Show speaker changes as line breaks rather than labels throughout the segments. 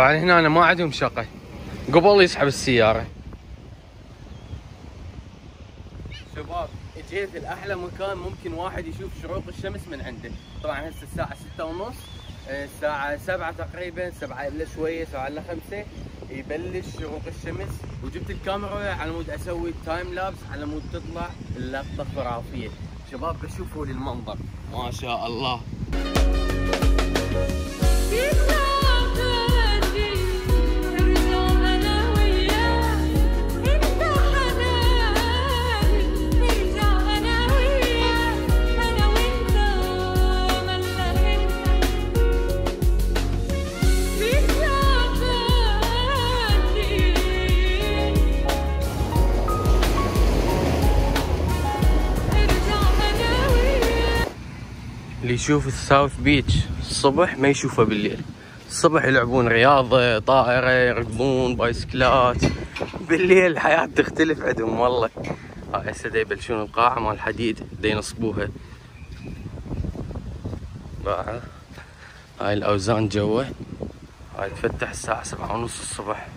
طبعا هنا أنا ما عندهم شقة، قبل يسحب السيارة. شباب اجيت الأحلى مكان ممكن واحد يشوف شروق الشمس من عنده. طبعا هسه الساعة 6:30، الساعة 7 تقريبا، 7 إلا شوية، 7 إلا 5 يبلش شروق الشمس. وجبت الكاميرا على مود اسوي تايم لابس على مود تطلع اللقطة خرافية. شباب بشوفوا للمنظر ما شاء الله. اللي يشوف الساوث بيتش الصبح ما يشوفه بالليل. الصبح يلعبون رياضة، طائرة، يركبون بايسكلات. بالليل الحياة تختلف عندهم والله. هاي هسه دا يبلشون القاعة مال الحديد، دا ينصبوها. هاي الأوزان جوا، هاي تفتح الساعة 7:30 الصبح.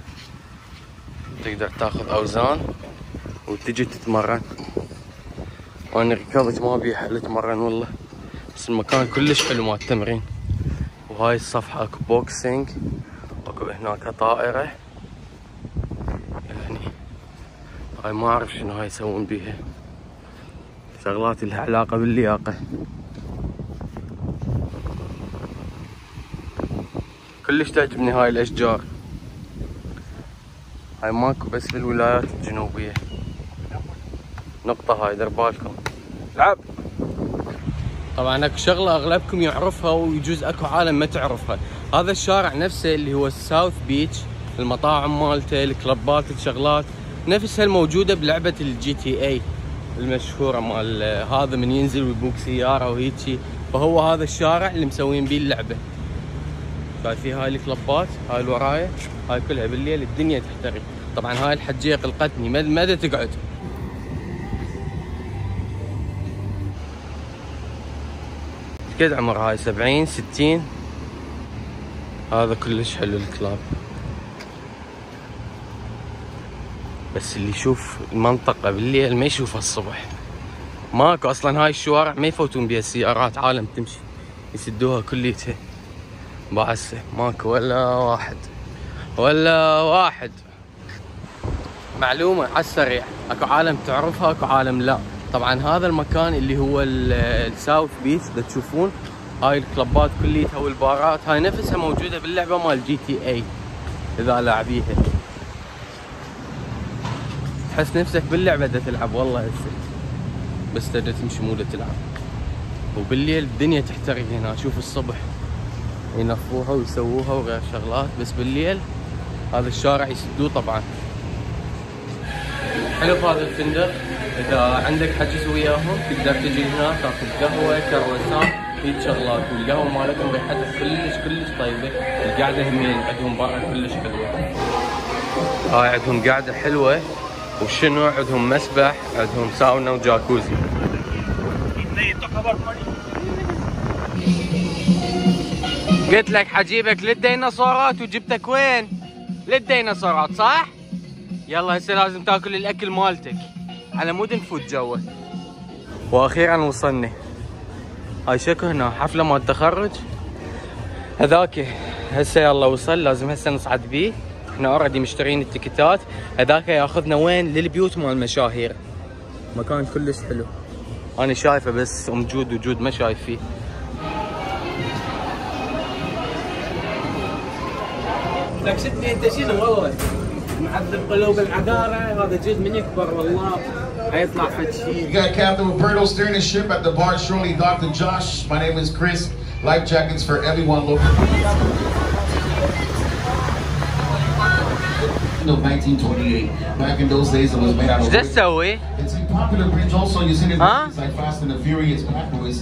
تقدر تاخذ أوزان وتجي تتمرن. وأنا ركضت ما أبي حل أتمرن والله، بس المكان كلش حلو مال التمرين. وهاي الصفحة اكو بوكسينج، اكو هناك طائرة. يعني هاي ما اعرف شنو هاي يسوون بيها، شغلات لها علاقة باللياقة. كلش تعجبني هاي الاشجار. هاي ماكو بس بالولايات الجنوبية. نقطة هاي دير بالكم. لعب. طبعا اكو شغله اغلبكم يعرفها ويجوز اكو عالم ما تعرفها. هذا الشارع نفسه اللي هو الساوث بيتش، المطاعم مالته، الكلبات، الشغلات نفسها الموجوده بلعبه الجي تي اي المشهوره مال هذا من ينزل ويبوق سياره وهيجي. فهو هذا الشارع اللي مسوين بيه اللعبه. شايفين هاي الكلبات، هاي اللي ورايا، هاي كلها بالليل الدنيا تحترق. طبعا هاي الحجيه قلقتني، مدى تقعد. قد عمر هاي 70 60. هذا كلش حلو الكلاب. بس اللي يشوف المنطقة بالليل ما يشوفها الصبح. ماكو اصلا هاي الشوارع ما يفوتون بيها السيارات، عالم تمشي يسدوها كليتها. بعسه ماكو ولا واحد. معلومة على السريع، اكو عالم تعرفها اكو عالم لا. طبعا هذا المكان اللي هو الساوث بيتش دا تشوفون هاي الكلبات كليتها والبارات، هاي نفسها موجودة باللعبة مال جي تي اي اذا لاعبيها. تحس نفسك باللعبة دا تلعب والله هسه، بس دا تمشي مو دا تلعب. وبالليل الدنيا تحترق هنا. شوف الصبح ينفوها ويسووها وغير شغلات، بس بالليل هذا الشارع يسدوه. طبعا حلو هذا الفندق، اذا عندك حجز وياهم تقدر تجي هنا تاخذ قهوه، كرواسون، هيج شغلات. والقهوه مالتهم ريحتها كلش طيبه. القعده همين عندهم برا كلش حلوه. هاي عندهم قعده حلوه. وشنو عندهم مسبح، عندهم ساونا وجاكوزي. قلت لك حجيبك للديناصورات وجبتك وين؟ للديناصورات صح؟ يلا هسه لازم تاكل الاكل مالتك على مود نفوت جوا. واخيرا وصلنا. هاي شكو هنا حفله مال التخرج هذاك. هسه يلا وصل، لازم هسه نصعد بيه. احنا اوريدي مشترين التيكتات. هذاك ياخذنا وين؟ للبيوت مال المشاهير. مكان كلش حلو. انا شايفه بس موجود وجود ما شايف فيه. لكشتني انت شنو والله؟ معذب قلوب العذارة. هذا جزء من يكبر والله حيطلع فد شيء.
You got Captain Roberto steering the ship at the bar. Shortly, Dr. Josh. My name is Chris. Life jackets for everyone local. Of 1928. Back in those days, it was made out of.
ايش تسوي؟
It's a popular bridge. Also, you see it in movies like Fast and the Furious, Bad Boys.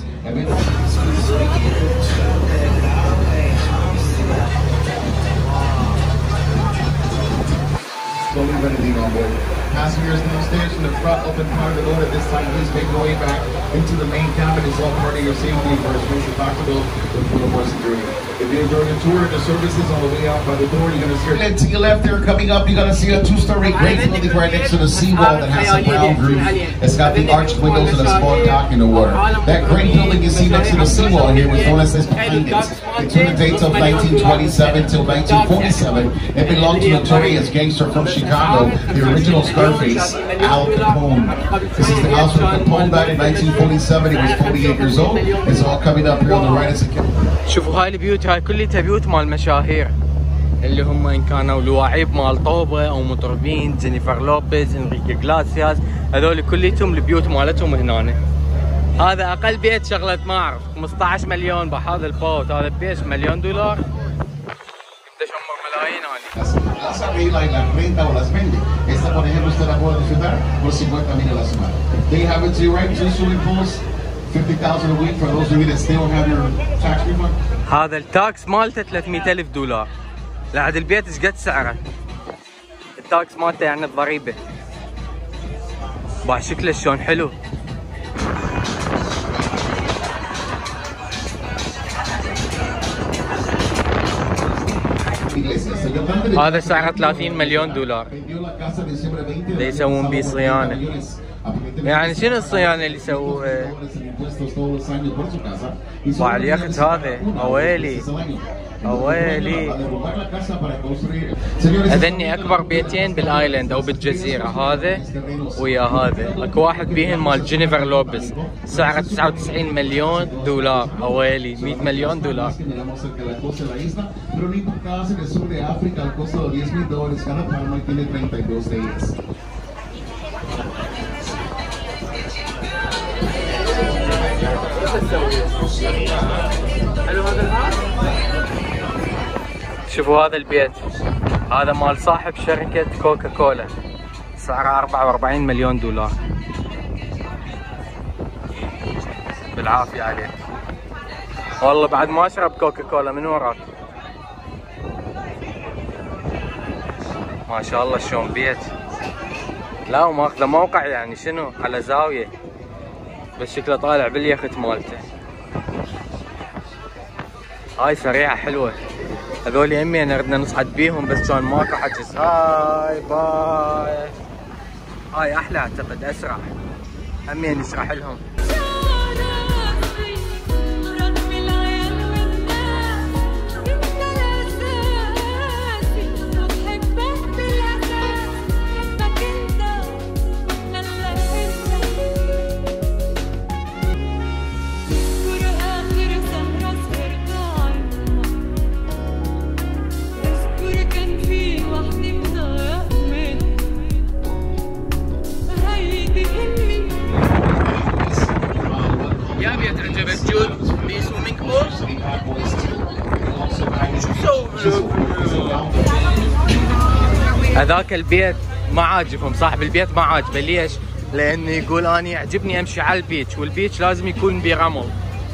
Slowly renovating on board. Passengers downstairs from the front, open part of the door. At this time, please make your way back. into the main cabin. It's all part of your safety for a space deductible with a little more security. If you enjoy the tour and the services on the way out by the door, you're going to see. And to your left there, coming up, you're going to see a 2-story great building right next to the seawall that has a brown roof. It's got the arched windows and a small dock in the water. That great building you see next to the seawall here with known as this behind it. It's from the dates of 1927 till 1947. It belonged to a notorious gangster from Chicago, the original Scarface, Al Capone. This is the house where Capone died in 1947. He was 48 years old. It's all coming up here on the right.
شوفوا هاي البيوت، هاي كلها بيوت مال مشاهير اللي هم ان كانوا لواعيب مال طوبة او مطربين، جينيفر لوبيز، انريكي إغليسياس، هذول كليتهم البيوت مالتهم هنا. هذا اقل بيت شغلة ما اعرف 15 مليون بهذا البوت، هذا بيت $1 مليون. تشمر ملايين هذه.
Las arregla en la renta o las vende. Esta, por ejemplo, usted la puede disfrutar por 50,000 a la semana. They have it to you right, 2 swimming pools, 50,000 a week for those of you that still have your tax refund.
هذا التاكس مالته $300,000. لعد البيت ايش قد سعره؟ التاكس مالته يعني الضريبة. باع شكله شلون حلو. هذا سعره $30 مليون. اللي يسوون بيه صيانة. يعني شنو الصيانة اللي يسووها؟ باع اليخت هذا، اويلي اويلي. هذني اكبر بيتين بالايلاند او بالجزيرة، هذا ويا هذا. اكو واحد بيهن مال جينيفر لوبيز سعره $99 مليون. اويلي $100 مليون. شوفوا هذا البيت، هذا مال صاحب شركة كوكا كولا، سعره $44 مليون. بالعافية عليك والله، بعد ما اشرب كوكا كولا من وراك. ما شاء الله شلون بيت. لا وماخذه موقع يعني شنو على زاوية، بس شكله طالع باليخت مالته. هاي سريعة حلوة. هذول يمي نردنا نصعد بيهم بس كان ماكو حجز. هاي باي. هاي احلى اعتقد، اسرع. همي نشرح لهم. هذاك البيت ما عاجبهم، صاحب البيت ما عاجبه. ليش؟ لانه يقول انا يعجبني امشي على البيتش، والبيتش لازم يكون برمل،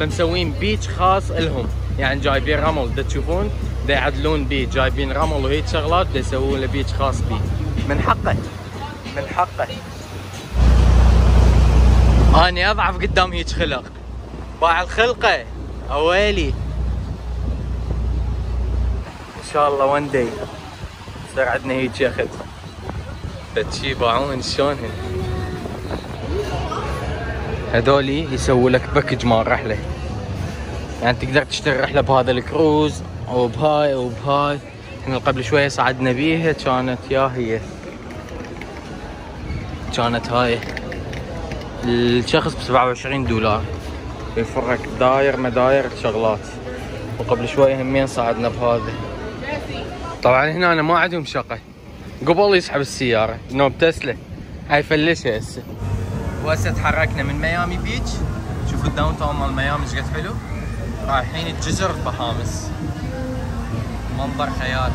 فمسوين بيتش خاص لهم. يعني جايبين رمل، دا تشوفون دا يعدلون بيه، جايبين رمل وهيك شغلات دا يسوون له بيتش خاص بيه. من حقه من حقه. اني اضعف قدام هيك خلق. باع الخلقه اويلي. ان شاء الله وان داي يصير عندنا هيك يخت. فتشي باعون شلونهن. هذولي يسووا لك باكج مال رحله، يعني تقدر تشتري رحله بهذا الكروز او بهاي او بهاي. احنا قبل شويه صعدنا بيها، كانت يا هي كانت هاي الشخص $27 يفرك داير مداير شغلات. وقبل شويه همين صعدنا بهذا. طبعا هنا أنا ما عندهم شقه، قبل يسحب السياره نوب تسلا هاي فلشها هسه. وهسه تحركنا من ميامي بيتش. شوفوا الداون تاون مال ميامي ايش قد حلو. رايحين جزر البهامس، منظر خيال.